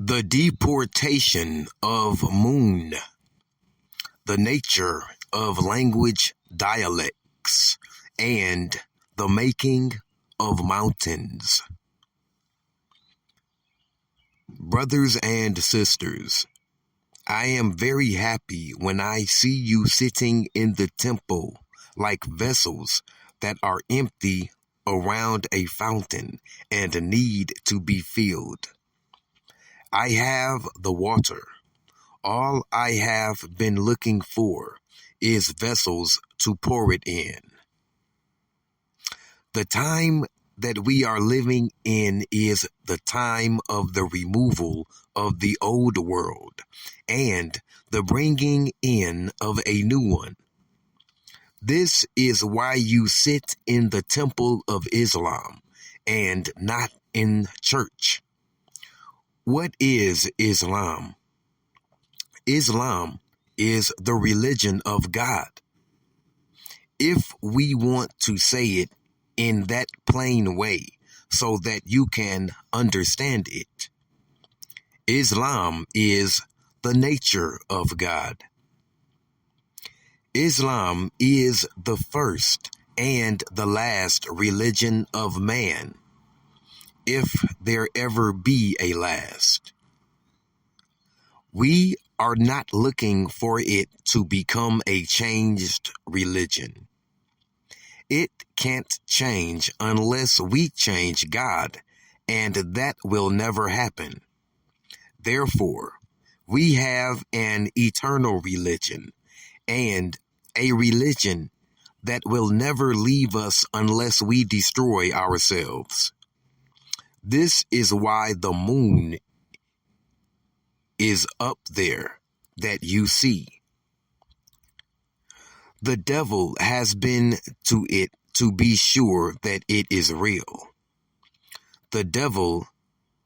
The deportation of moon, the nature of language dialects, and the making of mountains. Brothers and sisters, I am very happy when I see you sitting in the temple like vessels that are empty around a fountain and need to be filled. I have the water. All I have been looking for is vessels to pour it in. The time that we are living in is the time of the removal of the old world and the bringing in of a new one. This is why you sit in the temple of Islam and not in church. What is Islam? Islam is the religion of God. If we want to say it in that plain way so that you can understand it, Islam is the nature of God. Islam is the first and the last religion of man, if there ever be a last. We are not looking for it to become a changed religion. It can't change unless we change God, and that will never happen. Therefore, we have an eternal religion and a religion that will never leave us unless we destroy ourselves. This is why the moon is up there that you see. The devil has been to it to be sure that it is real. The devil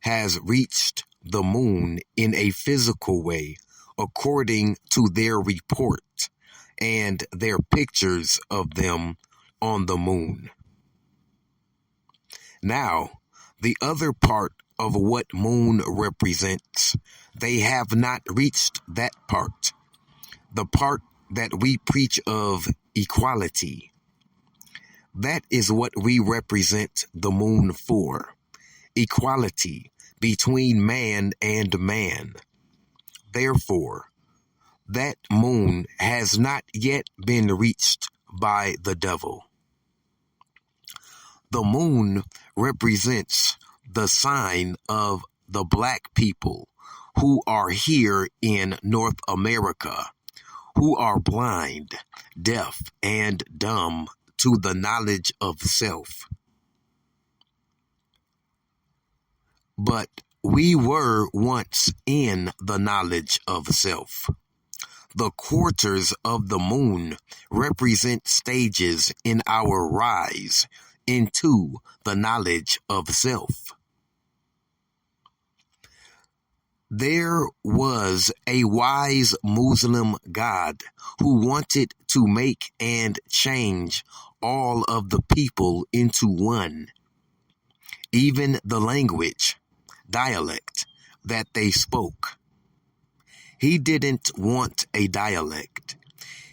has reached the moon in a physical way according to their report and their pictures of them on the moon. Now, the other part of what moon represents, they have not reached that part, the part that we preach of equality. That is what we represent the moon for, equality between man and man. Therefore, that moon has not yet been reached by the devil. The moon represents the sign of the black people who are here in North America, who are blind, deaf, and dumb to the knowledge of self. But we were once in the knowledge of self. The quarters of the moon represent stages in our rise into the knowledge of self. There was a wise Muslim god who wanted to make and change all of the people into one, even the language, dialect, that they spoke. He didn't want a dialect.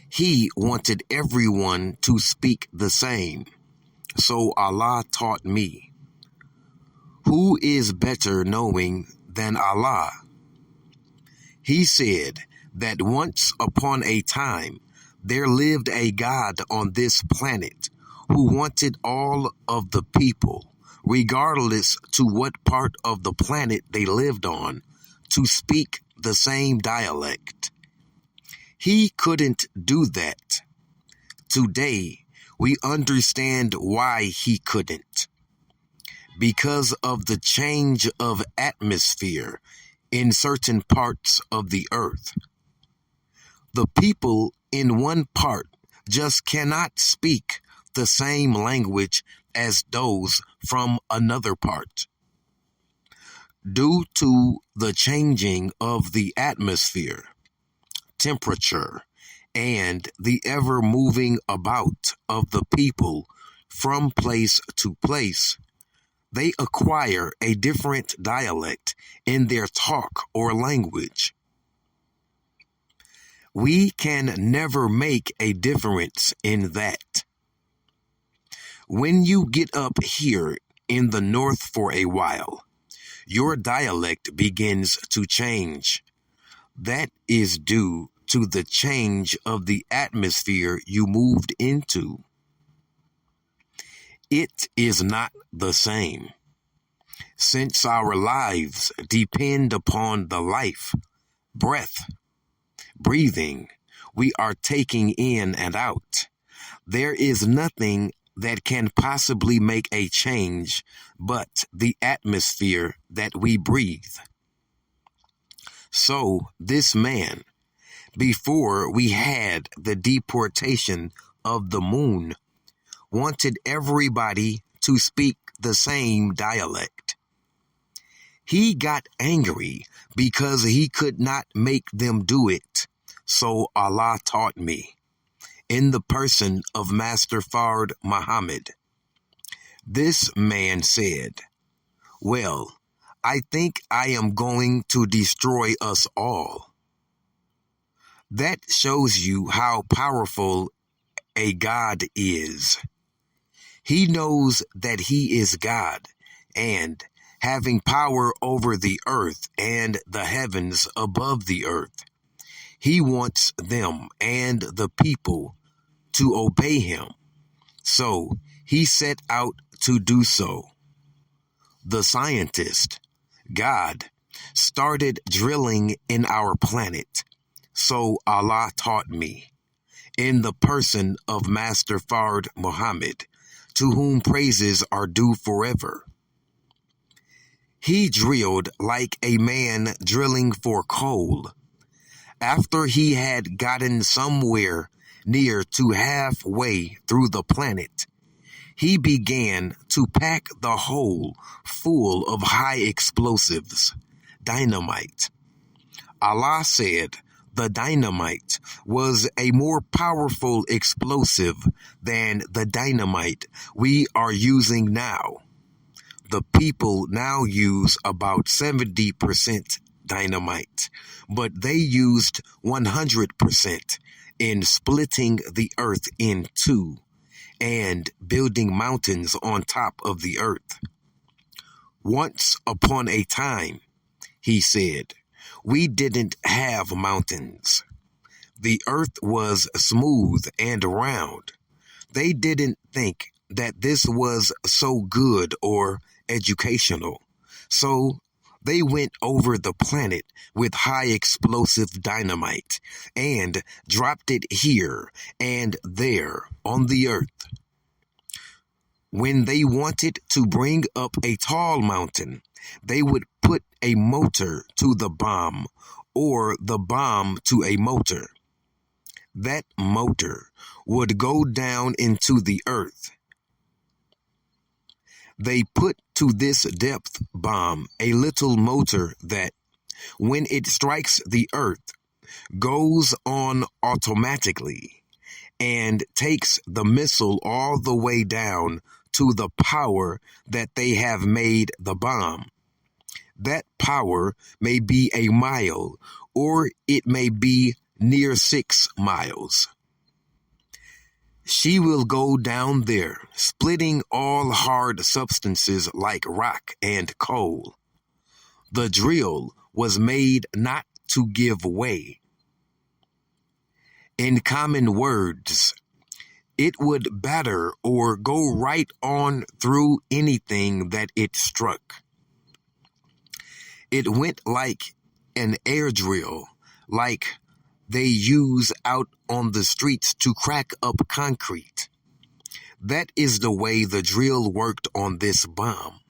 He wanted everyone to speak the same. So Allah taught me. Who is better knowing than Allah? He said that once upon a time, there lived a God on this planet who wanted all of the people, regardless to what part of the planet they lived on, to speak the same dialect. He couldn't do that. Today, we understand why he couldn't. Because of the change of atmosphere in certain parts of the earth. The people in one part just cannot speak the same language as those from another part. Due to the changing of the atmosphere, temperature, and the ever moving about of the people from place to place, They acquire a different dialect in their talk or language. We can never make a difference in that. When you get up here in the north for a while, your dialect begins to change. That is due to the change of the atmosphere you moved into. It is not the same. Since our lives depend upon the life, breath, breathing we are taking in and out, there is nothing that can possibly make a change but the atmosphere that we breathe. So this man, before we had the deportation of the moon, wanted everybody to speak the same dialect. He got angry because he could not make them do it. So Allah taught me, in the person of Master Fard Muhammad. This man said, "Well, I think I am going to destroy us all." That shows you how powerful a God is. He knows that he is God, and having power over the earth and the heavens above the earth, he wants them and the people to obey him. So he set out to do so. The scientist, God, started drilling in our planet. So Allah taught me, in the person of Master Fard Muhammad, to whom praises are due forever. He drilled like a man drilling for coal. After he had gotten somewhere near to halfway through the planet, he began to pack the hole full of high explosives, dynamite. Allah said the dynamite was a more powerful explosive than the dynamite we are using now. The people now use about 70% dynamite, but they used 100% in splitting the earth in two and building mountains on top of the earth. Once upon a time, he said, we didn't have mountains. The earth was smooth and round. They didn't think that this was so good or educational. So they went over the planet with high explosive dynamite and dropped it here and there on the earth. When they wanted to bring up a tall mountain, they would put a motor to the bomb or the bomb to a motor. That motor would go down into the earth. They put to this depth bomb a little motor that, when it strikes the earth, goes on automatically and takes the missile all the way down to the power that they have made the bomb. That power may be a mile or it may be near 6 miles. She will go down there, splitting all hard substances like rock and coal. The drill was made not to give way. In common words, it would batter or go right on through anything that it struck. It went like an air drill, like they use out on the streets to crack up concrete. That is the way the drill worked on this bomb.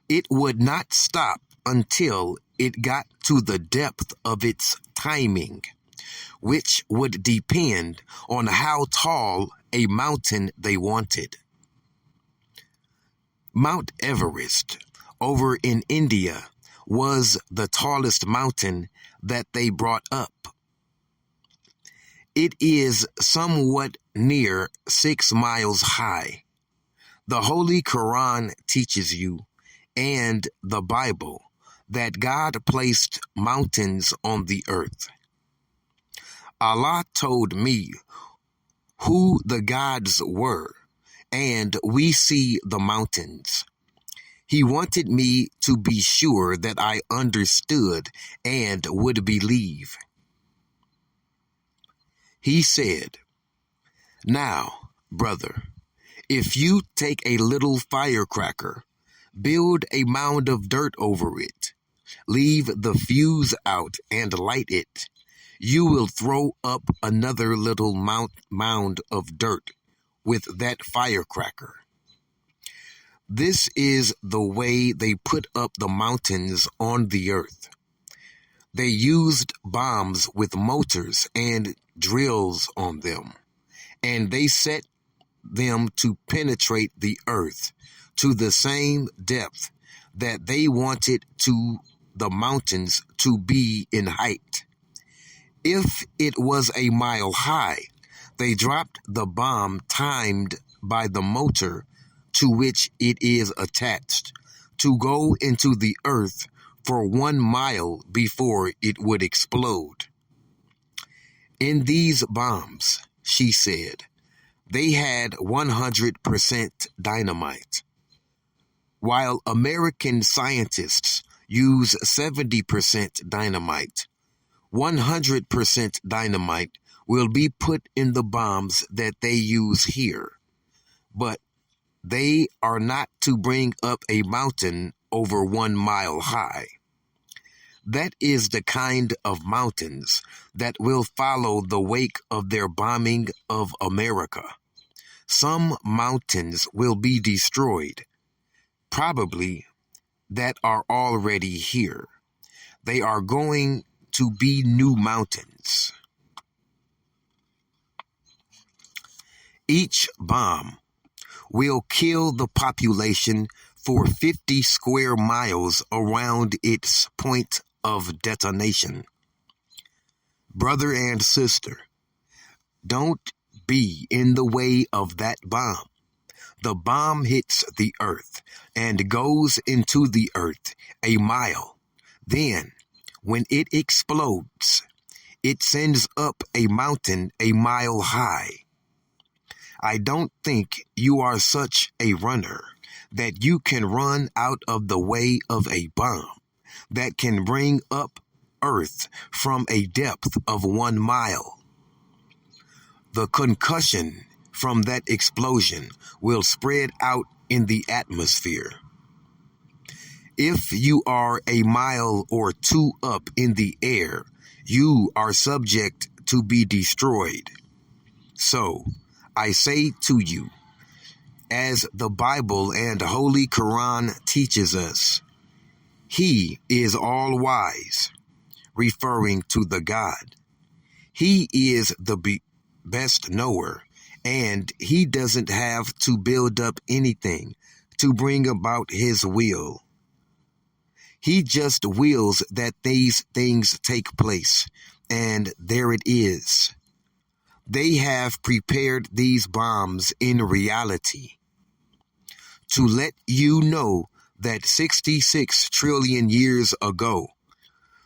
It would not stop until it got to the depth of its timing, which would depend on how tall a mountain they wanted. Mount Everest, over in India, was the tallest mountain that they brought up. It is somewhat near 6 miles high. The Holy Quran teaches you, and the Bible, that God placed mountains on the earth. Allah told me who the gods were, and we see the mountains. He wanted me to be sure that I understood and would believe. He said, "Now, brother, if you take a little firecracker, build a mound of dirt over it, leave the fuse out and light it, you will throw up another little mound of dirt with that firecracker." This is the way they put up the mountains on the earth. They used bombs with motors and drills on them, and they set them to penetrate the earth to the same depth that they wanted to the mountains to be in height. If it was a mile high, they dropped the bomb timed by the motor to which it is attached to go into the earth for 1 mile before it would explode. In these bombs, she said, they had 100% dynamite, while American scientists use 70% dynamite. 100% dynamite will be put in the bombs that they use here, but they are not to bring up a mountain over 1 mile high. That is the kind of mountains that will follow the wake of their bombing of America. Some mountains will be destroyed, probably that are already here. They are going to be new mountains. Each bomb will kill the population for 50 square miles around its point of detonation. Brother and sister, don't be in the way of that bomb. The bomb hits the earth and goes into the earth a mile. Then, when it explodes, it sends up a mountain a mile high. I don't think you are such a runner that you can run out of the way of a bomb that can bring up earth from a depth of 1 mile. The concussion from that explosion will spread out in the atmosphere. If you are a mile or 2 up in the air, you are subject to be destroyed. So, I say to you, as the Bible and Holy Quran teaches us, He is all wise, referring to the God. He is the best knower, and He doesn't have to build up anything to bring about His will. He just wills that these things take place, and there it is. They have prepared these bombs in reality to let you know that 66 trillion years ago,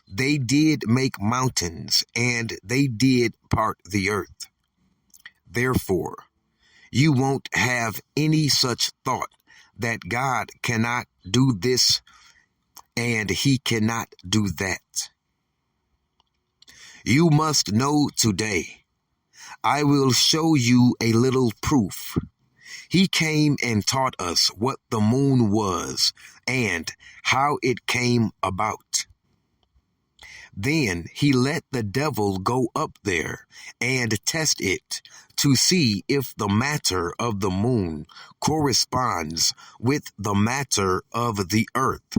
they did make mountains and they did part the earth. Therefore, you won't have any such thought that God cannot do this and He cannot do that. You must know today, I will show you a little proof. He came and taught us what the moon was and how it came about. Then He let the devil go up there and test it to see if the matter of the moon corresponds with the matter of the earth.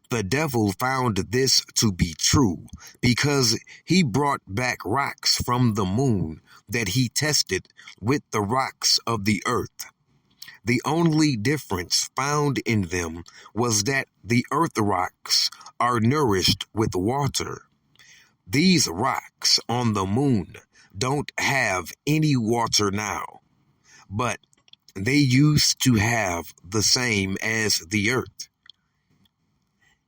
The devil found this to be true because he brought back rocks from the moon that he tested with the rocks of the earth. The only difference found in them was that the earth rocks are nourished with water. These rocks on the moon don't have any water now, but They used to have the same as the earth.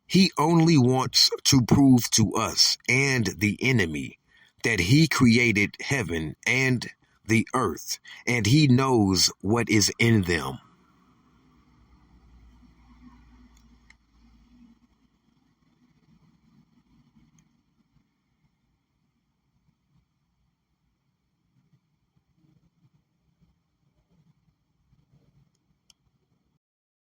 He only wants to prove to us and the enemy that he created heaven and the earth, and he knows what is in them.